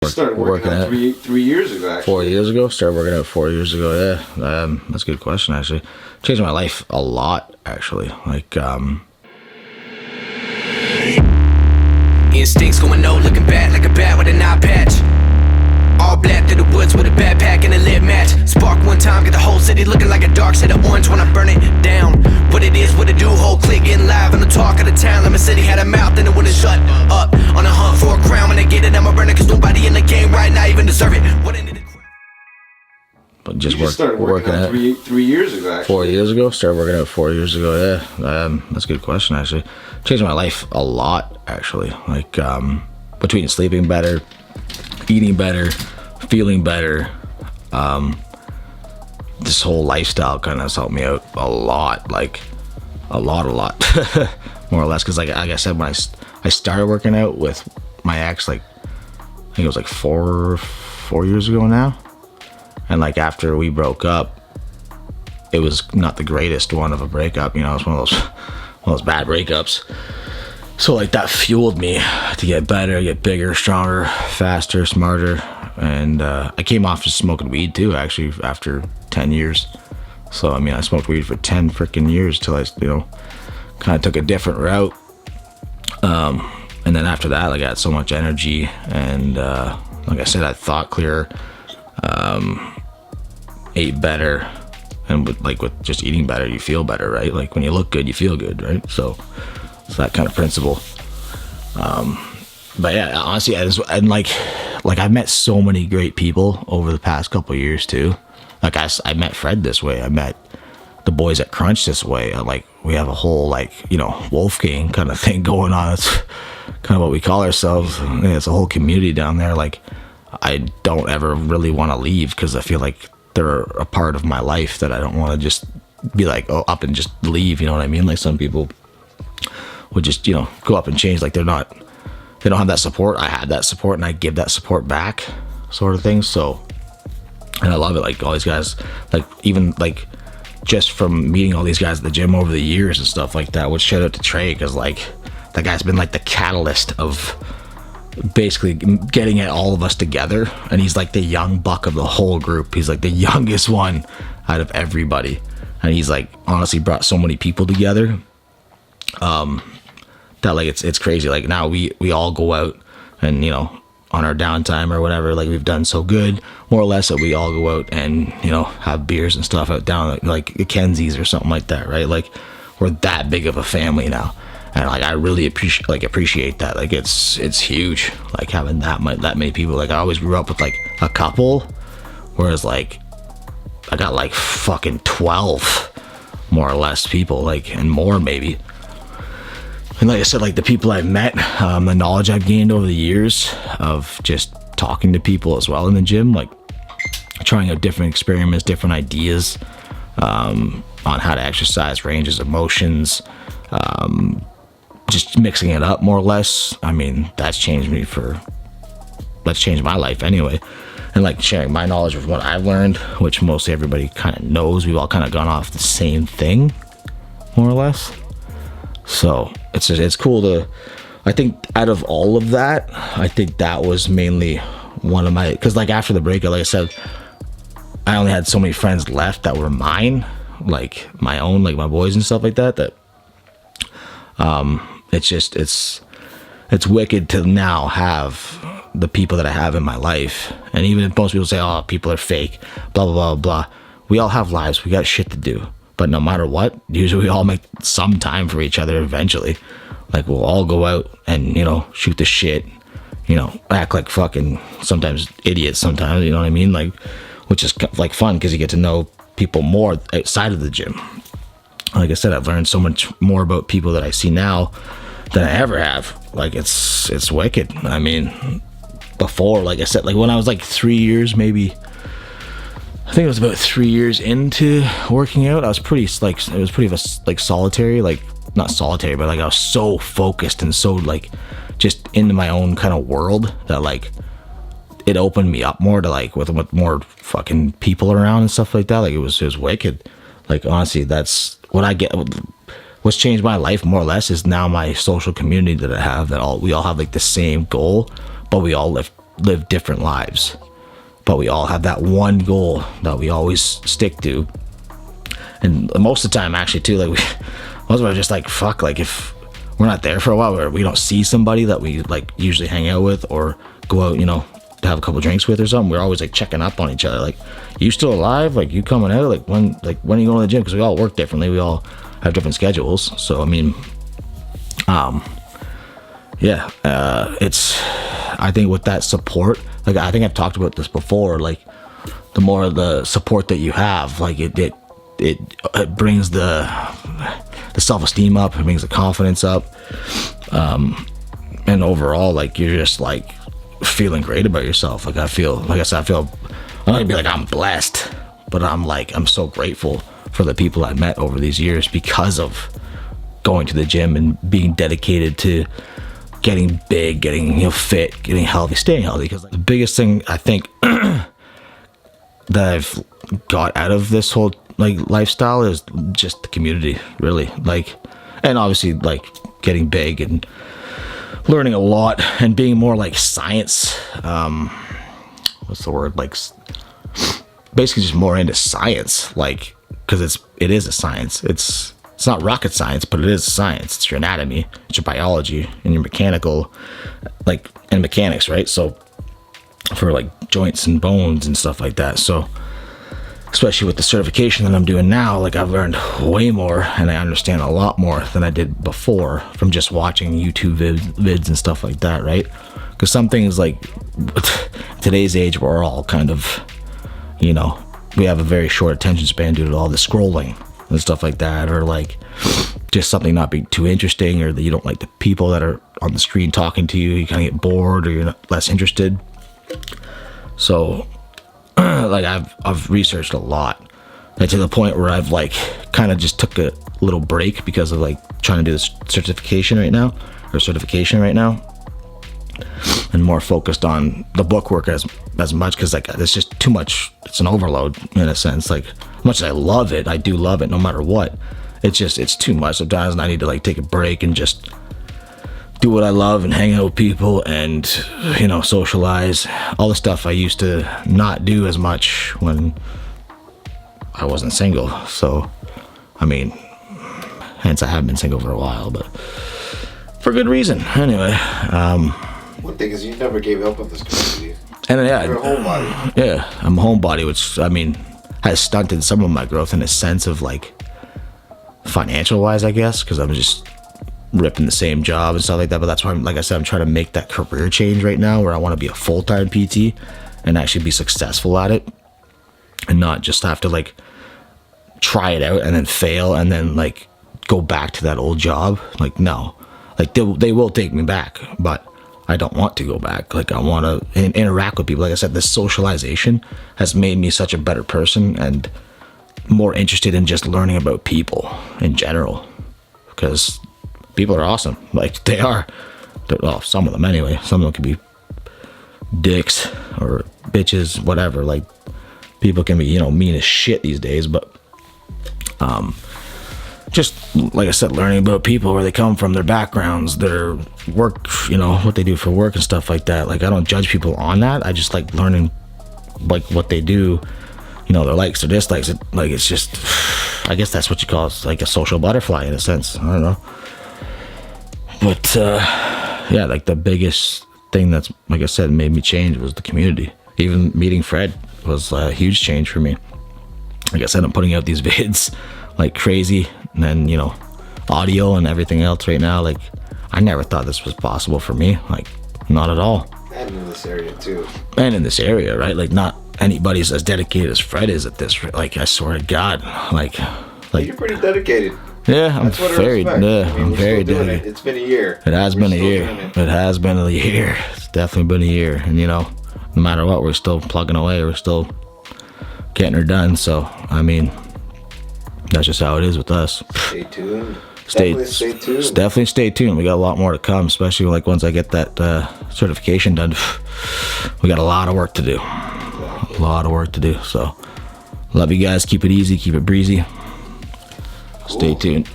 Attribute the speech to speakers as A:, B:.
A: Started working out three years ago, actually.
B: 4 years ago? Started working out 4 years ago, yeah. That's a good question, actually. Changed my life a lot, actually. Like,
C: instincts going no, looking bad like a bat with an eye patch. All black through the woods with a backpack and a lit match. Spark one time, get the whole city looking like a dark shade of orange when I burn it down. What it is, what it do, whole clique getting live on the talk of the town. Like my city had a mouth and it wouldn't shut up. On a hunt for a crown, when I get it, I'ma burn it, cause nobody in the game right now even deserve it. What ended it?
B: but just
A: started working out three years ago, actually.
B: 4 years ago? Started working out 4 years ago, yeah. That's a good question, actually. Changed my life a lot, actually. Like, between sleeping better, eating better, feeling better, this whole lifestyle kind of has helped me out a lot, like a lot more or less, because like I said, when I started working out with my ex, like I think it was like four years ago now, and like after we broke up, it was not the greatest one of a breakup, you know. It was one of those bad breakups. So like that fueled me to get better, get bigger, stronger, faster, smarter. And I came off just smoking weed too, actually, after 10 years. So I mean, I smoked weed for 10 freaking years till I, you know, kind of took a different route. And then after that, like, I had so much energy, and like I said, I thought clearer, ate better, and with just eating better, you feel better, right? Like when you look good, you feel good, right? So it's that kind of principle. But yeah, honestly, and like I've met so many great people over the past couple of years too. Like I met Fred this way. I met the boys at Crunch this way. Like we have a whole, like, you know, Wolf Gang kind of thing going on. It's kind of what we call ourselves. And it's a whole community down there. Like I don't ever really want to leave, because I feel like they're a part of my life that I don't want to just be like, oh, up and just leave. You know what I mean? Like some people would just, you know, go up and change. Like they don't have that support. I had that support, and I give that support back, sort of thing. So, and I love it. Like all these guys, like even like just from meeting all these guys at the gym over the years and stuff like that. Which shout out to Trey, because like that guy's been like the catalyst of basically getting all of us together. And he's like the young buck of the whole group. He's like the youngest one out of everybody, and he's like honestly brought so many people together. That like it's crazy. Like now we all go out, and you know, on our downtime or whatever, like we've done so good, more or less, that we all go out and, you know, have beers and stuff out down like Kenzie's or something like that, right? Like we're that big of a family now, and like I really appreciate that. Like it's huge, like having that many people. Like I always grew up with like a couple, whereas like I got like fucking 12 more or less people, like, and more maybe. And like I said, like the people I've met, the knowledge I've gained over the years of just talking to people as well in the gym, like trying out different experiments, different ideas on how to exercise, ranges of motions, just mixing it up more or less. I mean, that's changed my life anyway. And like sharing my knowledge of what I've learned, which mostly everybody kind of knows. We've all kind of gone off the same thing, more or less. So it's cool to, I think out of all of that, I think that was mainly one of my, because like after the breakup, like I said, I only had so many friends left that were mine, like my own, like my boys and stuff like that, it's wicked to now have the people that I have in my life. And even if most people say, oh, people are fake, blah, blah, blah, blah. We all have lives. We got shit to do. But no matter what, usually we all make some time for each other eventually. Like we'll all go out and, you know, shoot the shit, you know, act like fucking sometimes idiots sometimes, you know what I mean? Like, which is like fun because you get to know people more outside of the gym. Like I said, I've learned so much more about people that I see now than I ever have. Like it's wicked. I mean, before, like I said, like when I was like 3 years, maybe, I think it was about 3 years into working out, I was pretty like, it was pretty like solitary, like not solitary, but like I was so focused and so like just into my own kind of world that like it opened me up more to like with more fucking people around and stuff like that. Like it was wicked. Like honestly, that's what I get. What's changed my life more or less is now my social community that I have, that we all have like the same goal, but we all live live different lives, but we all have that one goal that we always stick to. And most of the time, actually, too, like most of us are just like, fuck, like if we're not there for a while, or we don't see somebody that we like usually hang out with or go out, you know, to have a couple drinks with or something, we're always like checking up on each other. Like, you still alive? Like, you coming out? Like, when are you going to the gym? Because we all work differently. We all have different schedules. So, I mean, yeah, I think with that support, like, I think I've talked about this before, like, the more the support that you have, like, it brings the self-esteem up, it brings the confidence up, and overall, like, you're just like feeling great about yourself. Like, I feel, like I said, I'm not gonna be like I'm blessed, but I'm so grateful for the people I met over these years because of going to the gym and being dedicated to getting big, getting, you know, fit, getting healthy, staying healthy. Because the biggest thing I think that I've got out of this whole like lifestyle is just the community, really. Like, and obviously like getting big and learning a lot and being more like science, what's the word, like basically just more into science, like, because it is a science. It's not rocket science, but it is science. It's your anatomy, it's your biology, and your mechanical, like, and mechanics, right? So for like joints and bones and stuff like that. So especially with the certification that I'm doing now, like, I've learned way more and I understand a lot more than I did before from just watching YouTube vids and stuff like that, right? Because some things, like, today's age, we're all kind of, you know, we have a very short attention span due to all the scrolling and stuff like that, or like just something not being too interesting, or that you don't like the people that are on the screen talking to you, you kind of get bored, or you're less interested. So like I've researched a lot, like, to the point where I've like kind of just took a little break because of like trying to do this certification right now, and more focused on the book work as much, because like it's just too much. It's an overload in a sense. Like, as much as I love it, I do love it no matter what, it's too much sometimes, and I need to like take a break and just do what I love and hang out with people and, you know, socialize, all the stuff I used to not do as much when I wasn't single. So, I mean, hence I have been single for a while, but for good reason. Anyway,
A: one thing is you never gave up on this community.
B: And yeah,
A: you're a homebody.
B: Yeah, I'm a homebody, which, I mean, has stunted some of my growth in a sense of like financial wise, I guess, because I'm just ripping the same job and stuff like that. But that's why, like I said, I'm trying to make that career change right now, where I want to be a full-time PT and actually be successful at it, and not just have to like try it out and then fail and then like go back to that old job. Like, no, like they will take me back, but I don't want to go back. Like, I want to interact with people. Like I said, this socialization has made me such a better person and more interested in just learning about people in general, because people are awesome. Like, they are. Well, some of them anyway. Some of them can be dicks or bitches, whatever. Like, people can be, you know, mean as shit these days. But just, like I said, learning about people, where they come from, their backgrounds, their work, you know, what they do for work and stuff like that. Like, I don't judge people on that. I just like learning, like, what they do, you know, their likes, their dislikes. Like, it's just, I guess that's what you call it, like a social butterfly in a sense. I don't know. But, yeah, like, the biggest thing that's, like I said, made me change was the community. Even meeting Fred was a huge change for me. Like I said, I'm putting out these vids like crazy, and then, you know, audio and everything else right now. Like, I never thought this was possible for me. Like, not at all.
A: And in this area too.
B: And in this area, right? Like, not anybody's as dedicated as Fred is at this. Like, I swear to God, like
A: you're pretty dedicated.
B: Yeah, I'm very dedicated.
A: It's been a year.
B: It has been a year. It has been a year. It's definitely been a year. And, you know, no matter what, we're still plugging away. We're still getting her done. So, I mean, that's just how it is with us.
A: Stay tuned.
B: Stay tuned. Definitely stay tuned. We got a lot more to come, especially like once I get that certification done. We got a lot of work to do. A lot of work to do. So, love you guys. Keep it easy. Keep it breezy. Cool. Stay tuned.